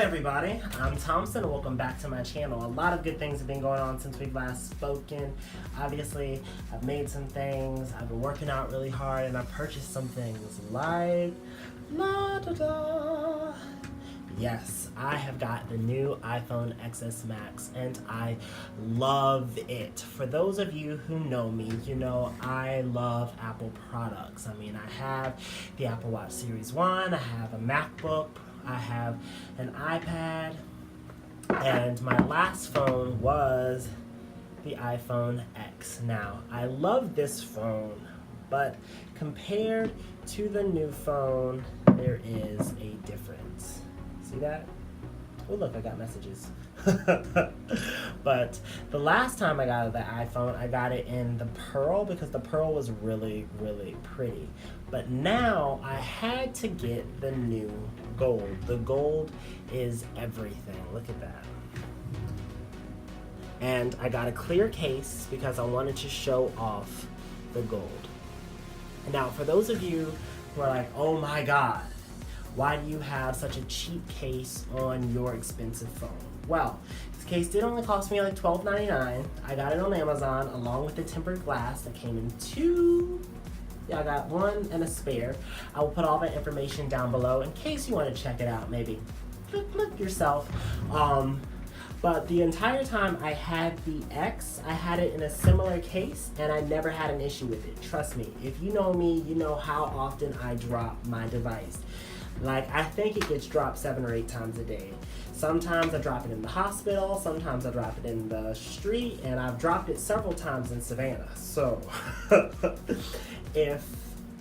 everybody? I'm Thompson and welcome back to my channel. A lot of good things have been going on since we've last spoken. Obviously, I've made some things, I've been working out really hard, and I purchased some things like la-da-da. Yes, I have got the new iPhone XS Max and I love it. For those of you who know me, you know I love Apple products. I mean, I have the Apple Watch Series 1, I have a MacBook, I have an iPad, and my last phone was the iPhone X. Now, I love this phone, but compared to the new phone, there is a difference. See that? Oh look, I got messages. But the last time I got the iPhone, I got it in the pearl because the pearl was really, really pretty. But now I had to get the new gold. The gold is everything. Look at that. And I got a clear case because I wanted to show off the gold. Now, for those of you who are like, oh my God, why do you have such a cheap case on your expensive phone? Well, this case did only cost me like $12.99. I got it on Amazon along with the tempered glass that came in two. Yeah, I got one and a spare. I will put all that information down below in case you want to check it out, maybe. Look yourself. But the entire time I had the X, I had it in a similar case and I never had an issue with it. Trust me, if you know me, you know how often I drop my device. Like, I think it gets dropped 7 or 8 times a day. Sometimes I drop it in the hospital, sometimes I drop it in the street, and I've dropped it several times in Savannah. So, if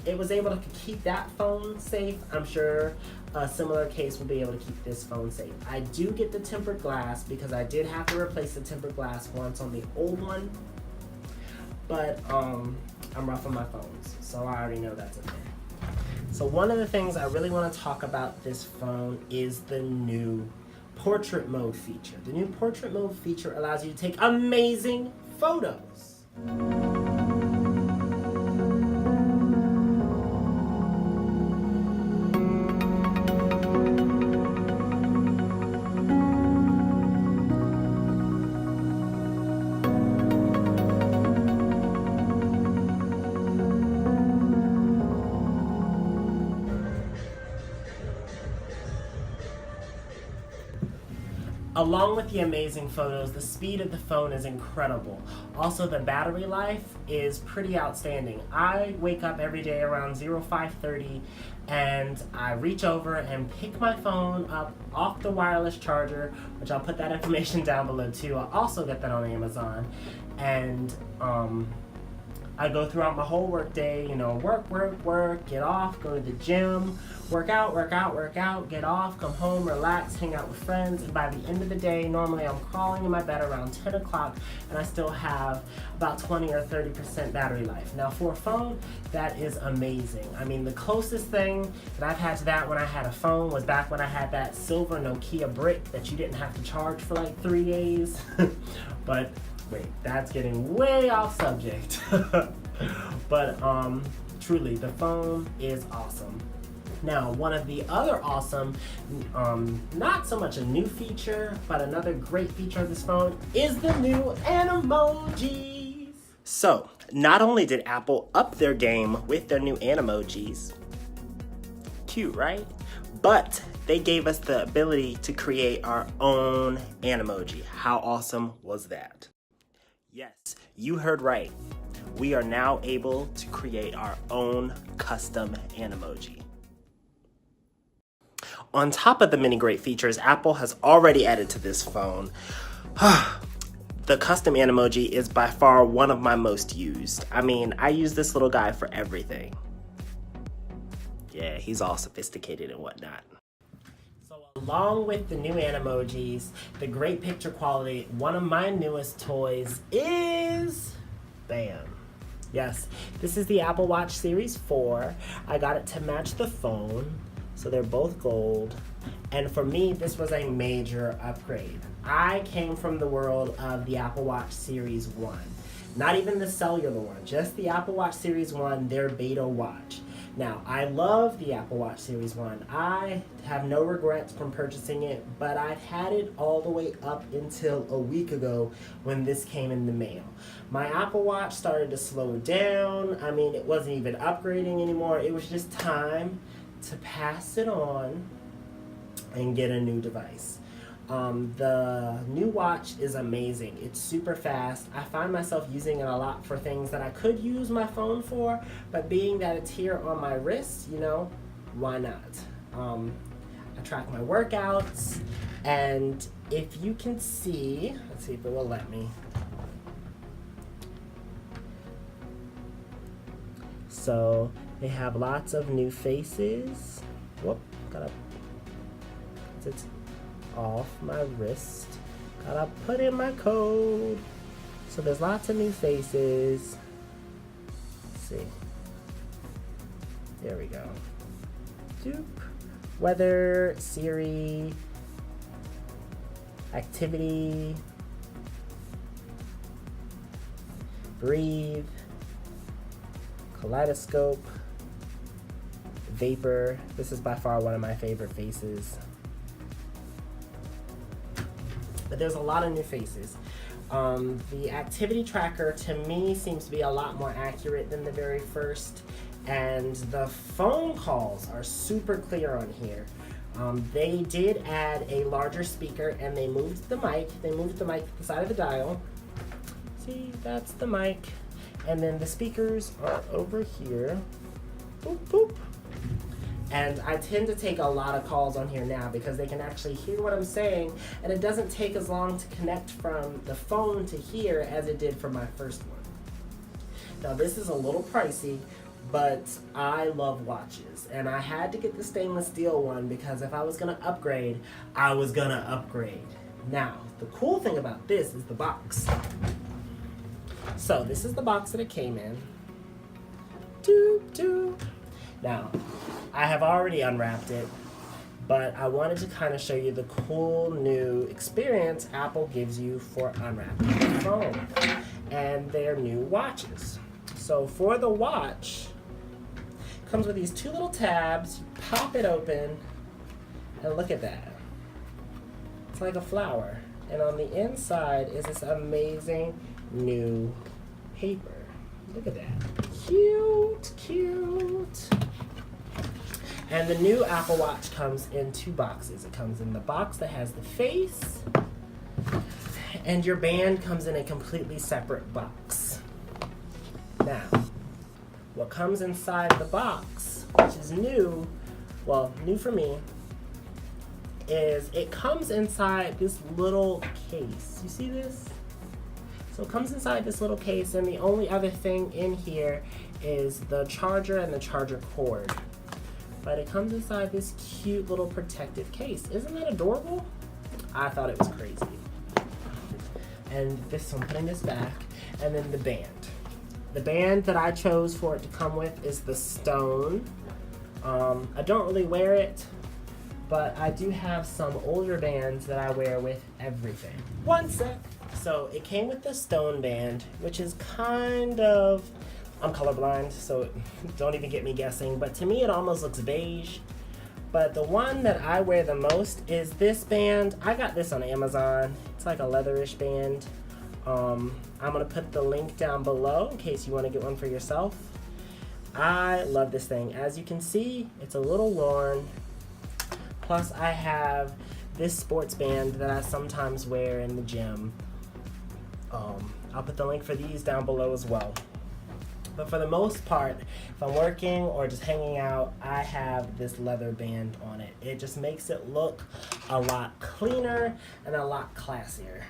it was able to keep that phone safe, I'm sure a similar case will be able to keep this phone safe. I do get the tempered glass because I did have to replace the tempered glass once on the old one, but I'm rough on my phones, so I already know that's a thing. So one of the things I really want to talk about this phone is the new portrait mode feature. The new portrait mode feature allows you to take amazing photos. Along with the amazing photos, the speed of the phone is incredible. Also, the battery life is pretty outstanding. I wake up every day around 05:30 and I reach over and pick my phone up off the wireless charger, which I'll put that information down below too. I'll also get that on Amazon. And I go throughout my whole work day, you know, work, get off, go to the gym, work out, get off, come home, relax, hang out with friends, and by the end of the day, normally I'm crawling in my bed around 10 o'clock, and I still have about 20 or 30% battery life. Now, for a phone, that is amazing. I mean, the closest thing that I've had to that when I had a phone was back when I had that silver Nokia brick that you didn't have to charge for like 3 days. But wait, that's getting way off subject. But truly, the phone is awesome. Now, one of the other awesome, not so much a new feature, but another great feature of this phone is the new Emojis. So, not only did Apple up their game with their new Emojis, cute, right? But they gave us the ability to create our own Emoji. How awesome was that? Yes, you heard right. We are now able to create our own custom Emoji. On top of the many great features Apple has already added to this phone, the custom Emoji is by far one of my most used. I mean, I use this little guy for everything. Yeah, he's all sophisticated and whatnot. So along with the new Emojis, the great picture quality, one of my newest toys is, bam. Yes, this is the Apple Watch Series 4. I got it to match the phone, so they're both gold. And for me, this was a major upgrade. I came from the world of the Apple Watch Series 1. Not even the cellular one, just the Apple Watch Series 1, their beta watch. Now, I love the Apple Watch Series 1. I have no regrets from purchasing it, but I've had it all the way up until a week ago when this came in the mail. My Apple Watch started to slow down. I mean, it wasn't even upgrading anymore. It was just time to pass it on and get a new device. The new watch is amazing. It's super fast. I find myself using it a lot for things that I could use my phone for, but being that it's here on my wrist, you know, why not? I track my workouts, and if you can see, let's see if it will let me. So they have lots of new faces. Whoop, gotta, it's off my wrist. Gotta put in my code. So there's lots of new faces. Let's see. There we go. Doop. Weather, Siri, activity, breathe, kaleidoscope, vapor. This is by far one of my favorite faces. But there's a lot of new faces. The activity tracker to me seems to be a lot more accurate than the very first, and the phone calls are super clear on here. They did add a larger speaker, and they moved the mic. They moved the mic to the side of the dial. See, that's the mic. And then the speakers are over here. Boop, boop. And I tend to take a lot of calls on here now because they can actually hear what I'm saying, and it doesn't take as long to connect from the phone to here as it did for my first one. Now this is a little pricey, but I love watches, and I had to get the stainless steel one because if I was gonna upgrade, I was gonna upgrade. Now, the cool thing about this is the box. So this is the box that it came in. Doop, doop. Now, I have already unwrapped it, but I wanted to kind of show you the cool new experience Apple gives you for unwrapping the phone and their new watches. So for the watch, it comes with these two little tabs. You pop it open, and look at that. It's like a flower. And on the inside is this amazing new paper. Look at that. Cute, cute. And the new Apple Watch comes in two boxes. It comes in the box that has the face, and your band comes in a completely separate box. Now, what comes inside the box, which is new, well, new for me, is it comes inside this little case. You see this? So it comes inside this little case, and the only other thing in here is the charger and the charger cord. But it comes inside this cute little protective case. Isn't that adorable? I thought it was crazy. And this, so I'm putting this back, and then the band. The band that I chose for it to come with is the Stone. I don't really wear it, but I do have some older bands that I wear with everything. One sec. So it came with the Stone band, which is kind of, I'm colorblind, so don't even get me guessing, but to me it almost looks beige. But the one that I wear the most is this band. I got this on Amazon. It's like a leatherish band. I'm gonna put the link down below in case you wanna get one for yourself. I love this thing. As you can see, it's a little worn. Plus I have this sports band that I sometimes wear in the gym. I'll put the link for these down below as well. But for the most part, if I'm working or just hanging out, I have this leather band on it. It just makes it look a lot cleaner and a lot classier.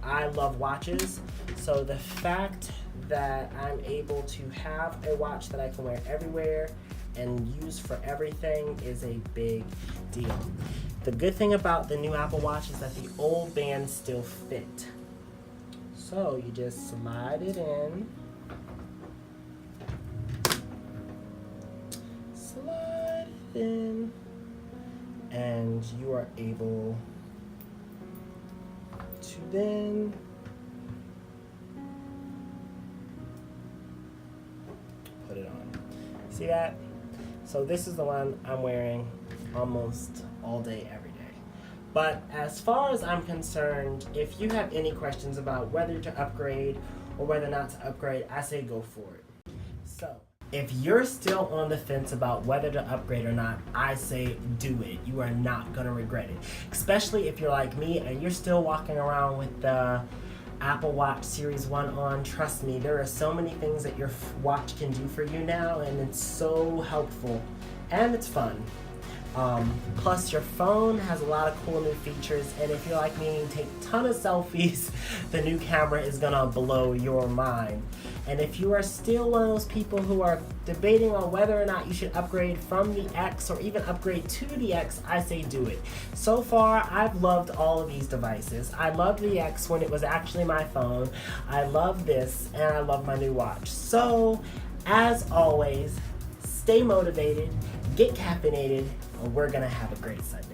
I love watches, so the fact that I'm able to have a watch that I can wear everywhere and use for everything is a big deal. The good thing about the new Apple Watch is that the old bands still fit. So you just slide it in. Slide it in. And you are able to then put it on. See that? So this is the one I'm wearing almost all day, every day. But as far as I'm concerned, if you have any questions about whether to upgrade or whether not to upgrade, I say go for it. So if you're still on the fence about whether to upgrade or not, I say do it. You are not going to regret it. Especially if you're like me and you're still walking around with the Apple Watch Series 1 on. Trust me, there are so many things that your watch can do for you now, and it's so helpful and it's fun. Plus your phone has a lot of cool new features, and if you're like me and take a ton of selfies, the new camera is gonna blow your mind. And if you are still one of those people who are debating on whether or not you should upgrade from the X or even upgrade to the X, I say do it. So far, I've loved all of these devices. I loved the X when it was actually my phone. I love this, and I love my new watch. So, as always, stay motivated, get caffeinated, and we're gonna have a great Sunday.